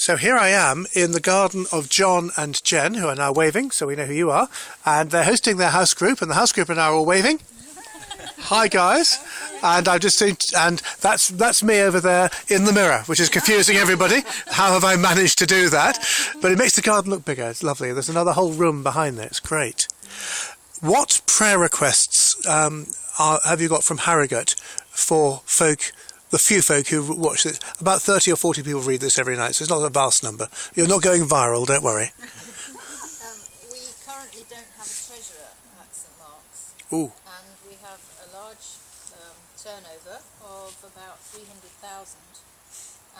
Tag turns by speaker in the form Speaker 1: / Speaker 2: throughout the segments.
Speaker 1: So here I am in the garden of John and Jen, who are now waving, so we know who you are. And they're hosting their house group, and the house group are now all waving. Hi, guys. And I've just seen, and that's me over there in the mirror, which is confusing everybody. How have I managed to do that? But it makes the garden look bigger. It's lovely. There's another whole room behind there. It's great. What prayer requests have you got from Harrogate for folk? The few folk who watch it, about 30 or 40 people read this every night, so it's not a vast number. You're not going viral, don't worry.
Speaker 2: We currently don't have a treasurer at St Mark's.
Speaker 1: Ooh.
Speaker 2: And we have a large turnover of about 300,000,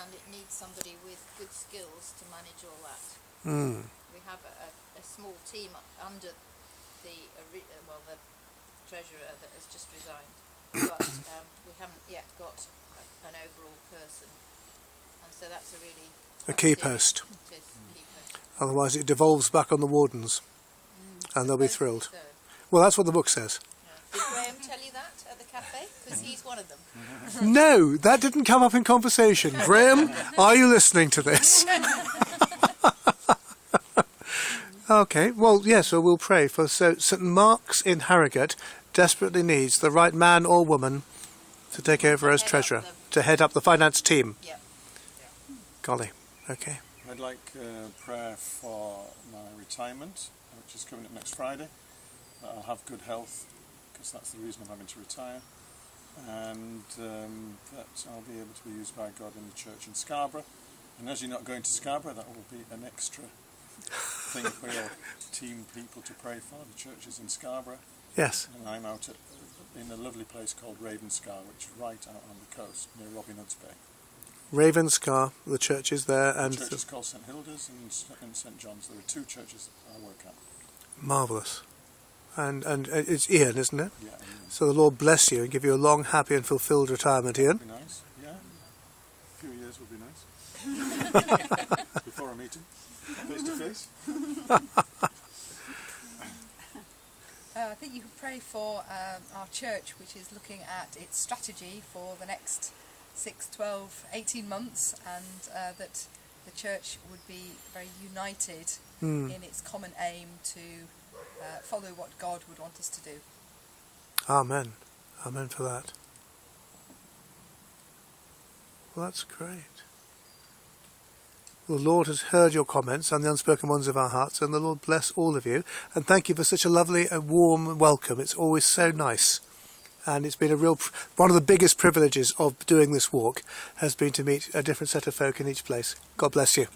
Speaker 2: and it needs somebody with good skills to manage all that. We have a small team under the treasurer that has just resigned, but we haven't yet got an overall person, and so that's a key post.
Speaker 1: Otherwise it devolves back on the wardens, and they'll be thrilled.
Speaker 2: So.
Speaker 1: Well, that's what the book says.
Speaker 2: Yeah. Did Graham tell you that at the cafe? Because he's one of them.
Speaker 1: No, that didn't come up in conversation. Graham, are you listening to this? Okay, well, yes, so we'll pray for St Mark's in Harrogate desperately needs the right man or woman to take over as treasurer, to head up the finance team.
Speaker 2: Yeah.
Speaker 1: Golly, okay.
Speaker 3: I'd like prayer for my retirement, which is coming up next Friday. That I'll have good health, because that's the reason I'm having to retire. And that I'll be able to be used by God in the church in Scarborough. And as you're not going to Scarborough, that will be an extra thing for your team people to pray for. The church is in Scarborough.
Speaker 1: Yes.
Speaker 3: And I'm out in a lovely place called Ravenscar, which is right out on the coast near Robin Hood's Bay.
Speaker 1: Ravenscar, the church is there, and
Speaker 3: the church is called St Hilda's and St John's. There are two churches that I work at.
Speaker 1: Marvellous. And it's Ian, isn't it?
Speaker 3: Yeah. Ian.
Speaker 1: So the Lord bless you and give you a long, happy and fulfilled retirement, Ian.
Speaker 3: That would be nice, yeah. A few years would be nice. Before I meet him, face to face.
Speaker 4: I think you can pray for our church, which is looking at its strategy for the next 6, 12, 18 months, and that the church would be very united in its common aim to follow what God would want us to do.
Speaker 1: Amen. Amen for that. Well, that's great. The Lord has heard your comments and the unspoken ones of our hearts, and the Lord bless all of you. And thank you for such a lovely and warm welcome. It's always so nice. And it's been one of the biggest privileges of doing this walk has been to meet a different set of folk in each place. God bless you.